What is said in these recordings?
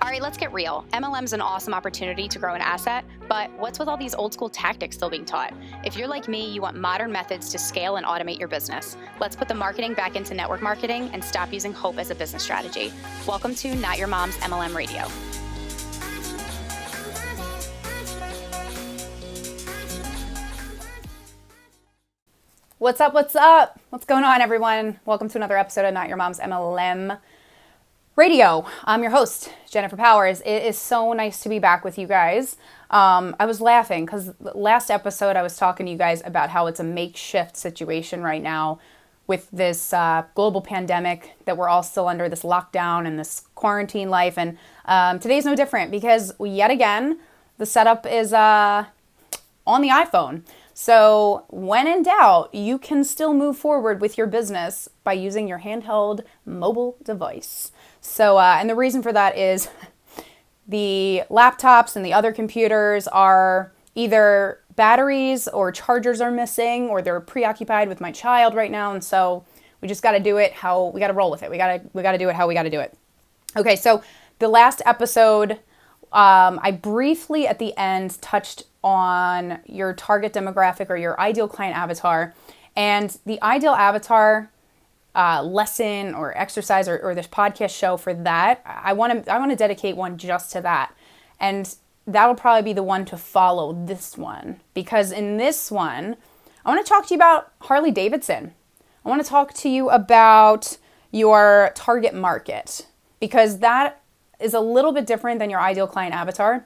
All right, let's get real. MLM is an awesome opportunity to grow an asset, but what's with all these old school tactics still being taught? If you're like me, you want modern methods to scale and automate your business. Let's put the marketing back into network marketing and stop using hope as a business strategy. Welcome to Not Your Mom's MLM Radio. What's up? What's up? What's going on, everyone? Welcome to another episode of Not Your Mom's MLM Radio. I'm your host, Jennifer Powers. It is so nice to be back with you guys. I was laughing because last episode I was talking to you guys about how it's a makeshift situation right now with this global pandemic that we're all still under, this lockdown and this quarantine life. And today's no different because yet again, the setup is on the iPhone. So when in doubt, you can still move forward with your business by using your handheld mobile device. So, and the reason for that is the laptops and the other computers are either batteries or chargers are missing, or they're preoccupied with my child right now. And so we just got to do it how we got to roll with it. We got to do it how we got to do it. Okay. So the last episode, I briefly at the end touched on your target demographic or your ideal client avatar, and the ideal avatar lesson or exercise or this podcast show for that. I want to dedicate one just to that, and that'll probably be the one to follow this one, because in this one, I want to talk to you about Harley Davidson. I want to talk to you about your target market, because that is a little bit different than your ideal client avatar.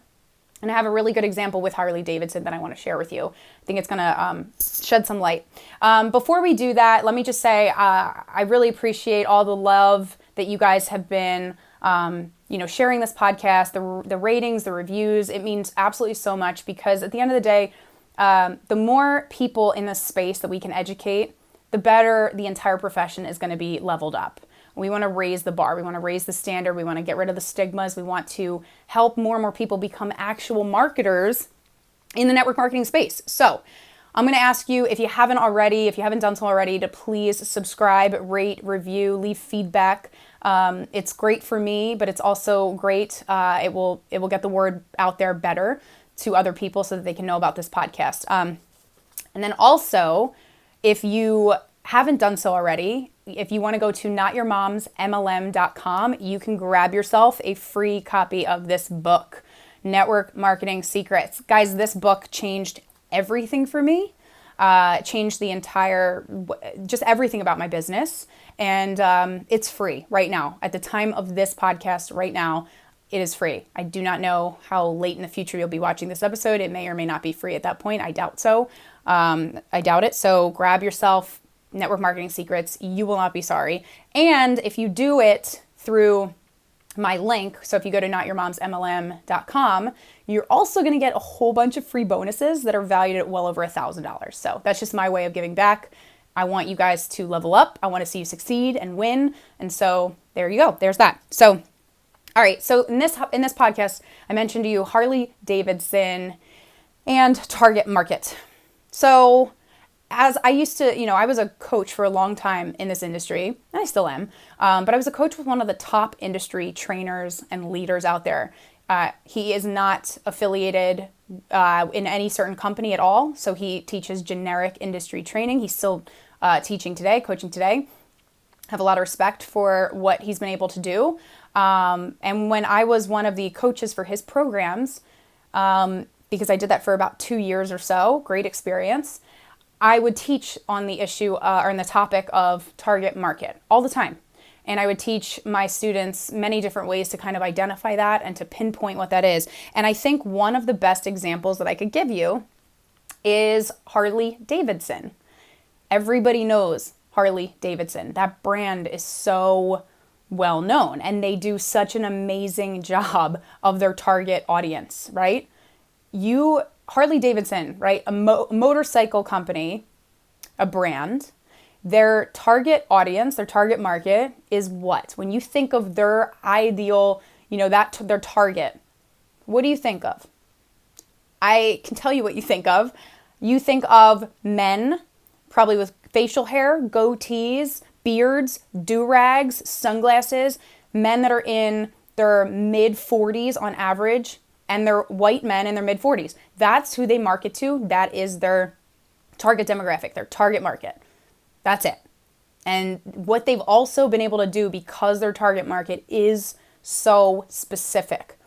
And I have a really good example with Harley Davidson that I want to share with you. I think it's going to shed some light. Before we do that, let me just say I really appreciate all the love that you guys have been, sharing this podcast, the ratings, the reviews. It means absolutely so much, because at the end of the day, the more people in this space that we can educate, the better the entire profession is going to be leveled up. We want to raise the bar. We want to raise the standard. We want to get rid of the stigmas. We want to help more and more people become actual marketers in the network marketing space. So I'm going to ask you, if you haven't done so already, to please subscribe, rate, review, leave feedback. It's great for me, but it's also great. It will get the word out there better to other people so that they can know about this podcast. And then also, if you haven't done so already, if you want to go to notyourmomsmlm.com, you can grab yourself a free copy of this book, Network Marketing Secrets. Guys, this book changed everything for me, changed the entire, just everything about my business. And it's free right now. At the time of this podcast right now, it is free. I do not know how late in the future you'll be watching this episode. It may or may not be free at that point. I doubt so. I doubt it. So grab yourself Network Marketing Secrets. You will not be sorry. And if you do it through my link, so if you go to notyourmomsmlm.com, you're also going to get a whole bunch of free bonuses that are valued at well over $1,000. So that's just my way of giving back. I want you guys to level up. I want to see you succeed and win. And so there you go. There's that. So, all right. So in this podcast, I mentioned to you Harley Davidson and target market. So as I used to, I was a coach for a long time in this industry, and I still am, but I was a coach with one of the top industry trainers and leaders out there. He is not affiliated in any certain company at all, so he teaches generic industry training. He's still teaching today, coaching today. I have a lot of respect for what he's been able to do. And when I was one of the coaches for his programs, because I did that for about 2 years or so, great experience, I would teach on the issue or on the topic of target market all the time. And I would teach my students many different ways to kind of identify that and to pinpoint what that is. And I think one of the best examples that I could give you is Harley Davidson. Everybody knows Harley Davidson. That brand is so well known, and they do such an amazing job of their target audience, right? Harley Davidson, right? A motorcycle company, a brand, their target audience, their target market is what? When you think of their ideal, their target, what do you think of? I can tell you what you think of. You think of men, probably with facial hair, goatees, beards, do-rags, sunglasses, men that are in they're mid 40s on average, and they're white men in their mid 40s. That's who they market to. That is their target demographic, their target market. That's it. And what they've also been able to do, because their target market is so specific.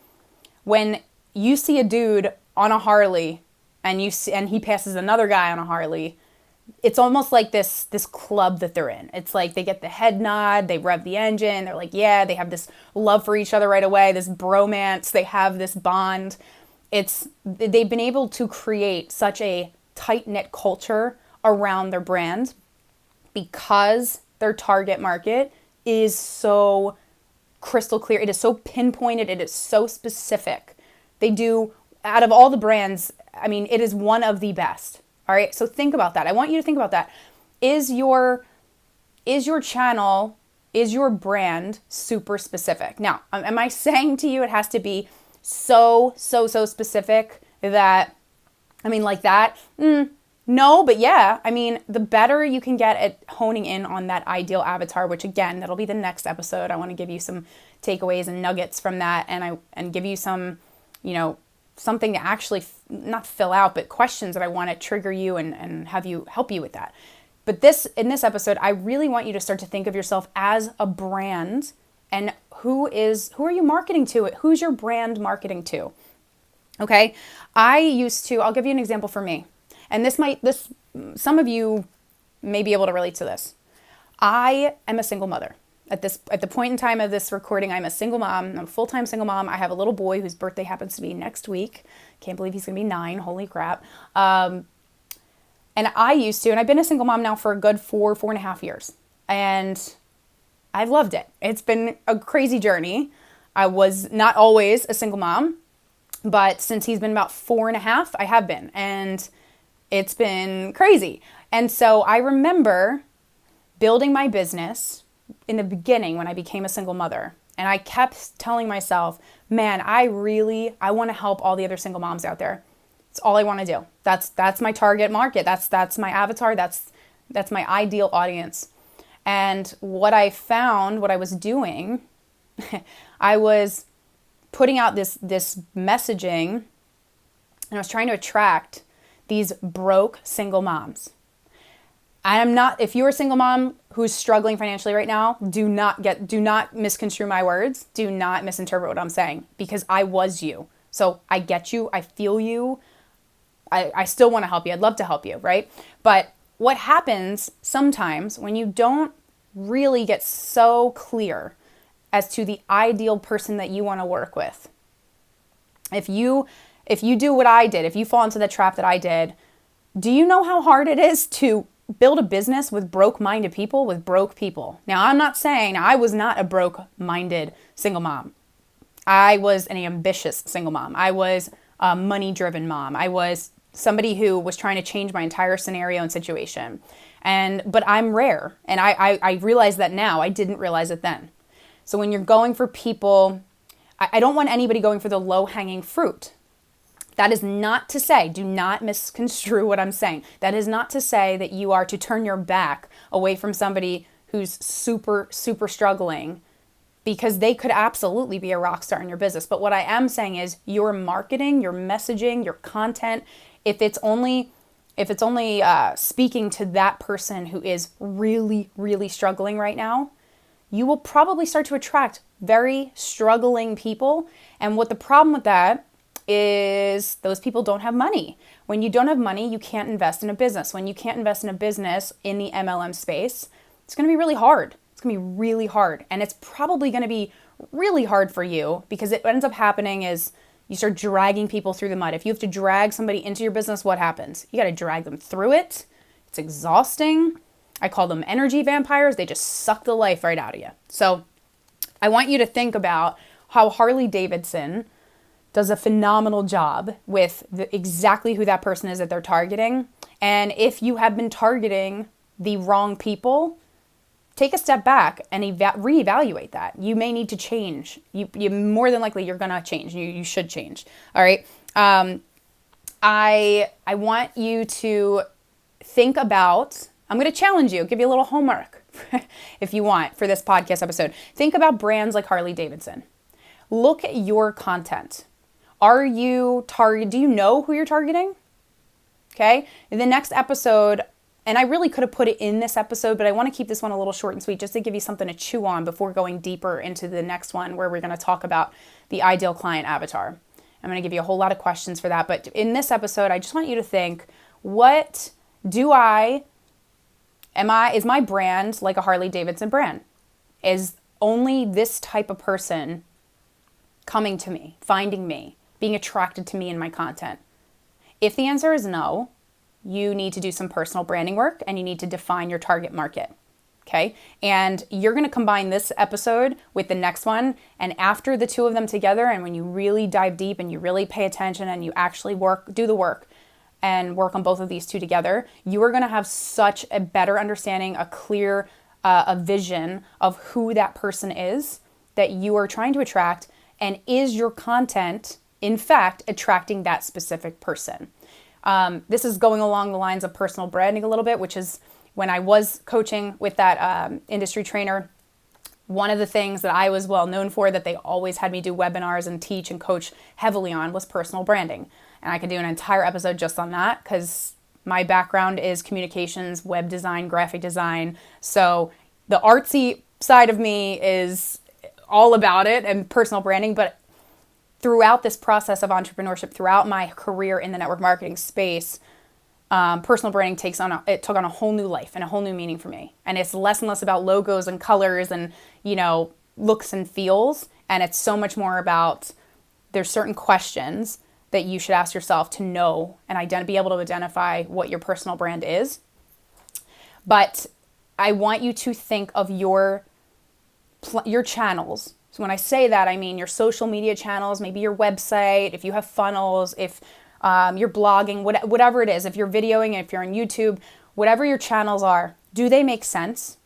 When you see a dude on a Harley and he passes another guy on a Harley, it's almost like this club that they're in. It's like they get the head nod, they rev the engine, they're like, yeah, they have this love for each other right away, this bromance, they have this bond. They've been able to create such a tight-knit culture around their brand because their target market is so crystal clear. It is so pinpointed. It is so specific. They do, out of all the brands, I mean, it is one of the best. All right. So think about that. I want you to think about that. Is your channel, is your brand super specific? Now, am I saying to you it has to be so specific that, I mean, like that? No, but yeah, I mean, the better you can get at honing in on that ideal avatar, which again, that'll be the next episode. I want to give you some takeaways and nuggets from that, and give you some, something to actually not fill out, but questions that I want to trigger you and have you help you with that. But in this episode, I really want you to start to think of yourself as a brand, and who are you marketing to? Who's your brand marketing to? Okay. I'll give you an example for me. And some of you may be able to relate to this. I am a single mother. At the point in time of this recording, I'm a single mom. I'm a full-time single mom. I have a little boy whose birthday happens to be next week. Can't believe he's going to be 9. Holy crap. And I've been a single mom now for a good 4.5 years. And I've loved it. It's been a crazy journey. I was not always a single mom, but since he's been about 4.5, I have been. And it's been crazy. And so I remember building my business in the beginning when I became a single mother. And I kept telling myself, man, I want to help all the other single moms out there. It's all I want to do. That's my target market. That's my avatar. That's my ideal audience. And what I found, what I was doing, I was putting out this messaging, and I was trying to attract these broke single moms. If you're a single mom who's struggling financially right now, do not misconstrue my words. Do not misinterpret what I'm saying, because I was you. So I get you. I feel you. I still want to help you. I'd love to help you, right? But what happens sometimes when you don't really get so clear as to the ideal person that you want to work with, if you do what I did, if you fall into the trap that I did, do you know how hard it is to build a business with broke-minded people, with broke people? Now, I'm not saying I was not a broke-minded single mom. I was an ambitious single mom. I was a money-driven mom. I was somebody who was trying to change my entire scenario and situation. But I'm rare, and I realize that now. I didn't realize it then. So when you're going for people, I don't want anybody going for the low-hanging fruit. That is not to say, do not misconstrue what I'm saying. That is not to say that you are to turn your back away from somebody who's super, super struggling, because they could absolutely be a rock star in your business. But what I am saying is your marketing, your messaging, your content, if it's only speaking to that person who is really, really struggling right now, you will probably start to attract very struggling people. And what the problem with that is, those people don't have money. When you don't have money, you can't invest in a business. When you can't invest in a business in the MLM space, it's going to be really hard. It's going to be really hard. And it's probably going to be really hard for you, because it ends up happening is you start dragging people through the mud. If you have to drag somebody into your business, what happens? You got to drag them through it. It's exhausting. I call them energy vampires. They just suck the life right out of you. So I want you to think about how Harley Davidson does a phenomenal job with exactly who that person is that they're targeting. And if you have been targeting the wrong people, take a step back and reevaluate that. You may need to change. You more than likely, you're going to change. You should change. All right. I want you to think about, I'm going to challenge you, give you a little homework if you want for this podcast episode. Think about brands like Harley Davidson. look at your content. Do you know who you're targeting? Okay. In the next episode, and I really could have put it in this episode, but I want to keep this one a little short and sweet just to give you something to chew on before going deeper into the next one where we're going to talk about the ideal client avatar. I'm going to give you a whole lot of questions for that. But in this episode, I just want you to think, is my brand like a Harley Davidson brand? Is only this type of person coming to me, finding me, being attracted to me and my content? If the answer is no, you need to do some personal branding work and you need to define your target market. Okay. And you're going to combine this episode with the next one. And after the two of them together, and when you really dive deep and you really pay attention and you actually do the work and work on both of these two together, you are going to have such a better understanding, a clear a vision of who that person is that you are trying to attract. And is your content, in fact, attracting that specific person? This is going along the lines of personal branding a little bit, which is when I was coaching with that industry trainer, one of the things that I was well known for that they always had me do webinars and teach and coach heavily on was personal branding. And I could do an entire episode just on that because my background is communications, web design, graphic design. So the artsy side of me is all about it and personal branding. But throughout this process of entrepreneurship, throughout my career in the network marketing space, personal branding took on a whole new life and a whole new meaning for me. And it's less and less about logos and colors and, looks and feels. And it's so much more about there's certain questions that you should ask yourself to know and be able to identify what your personal brand is. But I want you to think of your channels. So when I say that, I mean your social media channels, maybe your website, if you have funnels, if you're blogging, whatever it is, if you're videoing, if you're on YouTube, whatever your channels are, do they make sense?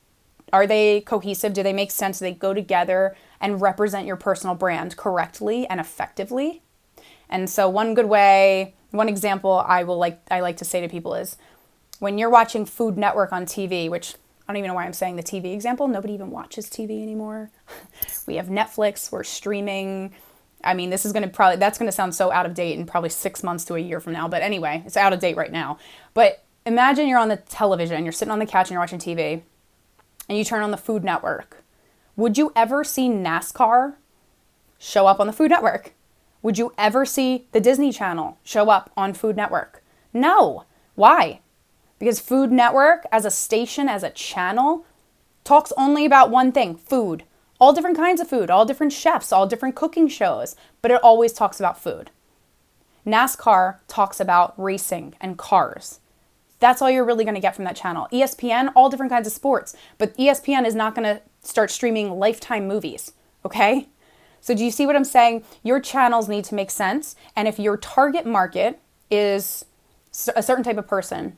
Are they cohesive? Do they make sense? Do they go together and represent your personal brand correctly and effectively? And so one example I like to say to people is when you're watching Food Network on TV, which I don't even know why I'm saying the TV example. Nobody even watches TV anymore. We have Netflix, we're streaming. I mean, that's going to sound so out of date in probably 6 months to a year from now. But anyway, it's out of date right now. But imagine you're on the television, you're sitting on the couch and you're watching TV and you turn on the Food Network. Would you ever see NASCAR show up on the Food Network? Would you ever see the Disney Channel show up on Food Network? No. Why? Because Food Network as a station, as a channel, talks only about one thing, food. All different kinds of food, all different chefs, all different cooking shows, but it always talks about food. NASCAR talks about racing and cars. That's all you're really going to get from that channel. ESPN, all different kinds of sports, but ESPN is not going to start streaming Lifetime movies, okay? So do you see what I'm saying? Your channels need to make sense, and if your target market is a certain type of person,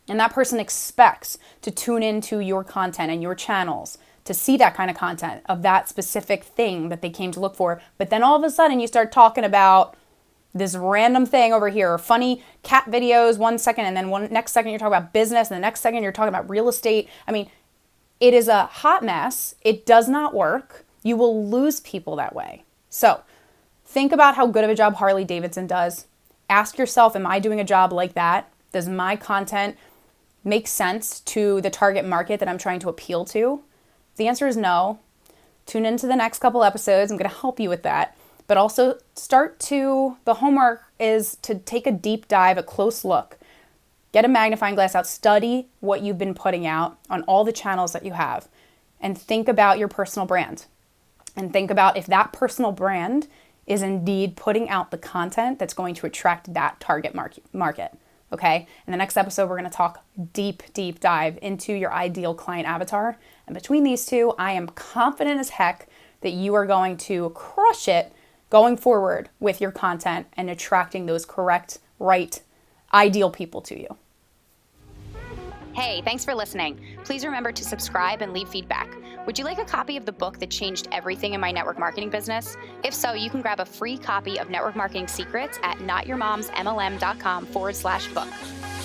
and that person expects to tune into your content and your channels to see that kind of content of that specific thing that they came to look for. But then all of a sudden you start talking about this random thing over here, or funny cat videos 1 second, and then next second you're talking about business, and the next second you're talking about real estate. I mean, it is a hot mess. It does not work. You will lose people that way. So think about how good of a job Harley Davidson does. Ask yourself, am I doing a job like that? Does my content make sense to the target market that I'm trying to appeal to? If the answer is no, tune into the next couple episodes. I'm going to help you with that. But also the homework is to take a deep dive, a close look. Get a magnifying glass out, study what you've been putting out on all the channels that you have, and think about your personal brand. And think about if that personal brand is indeed putting out the content that's going to attract that target market. Okay? In the next episode, we're going to talk deep dive into your ideal client avatar. And between these two, I am confident as heck that you are going to crush it going forward with your content and attracting those correct, right, ideal people to you. Hey, thanks for listening. Please remember to subscribe and leave feedback. Would you like a copy of the book that changed everything in my network marketing business? If so, you can grab a free copy of Network Marketing Secrets at notyourmomsmlm.com/book.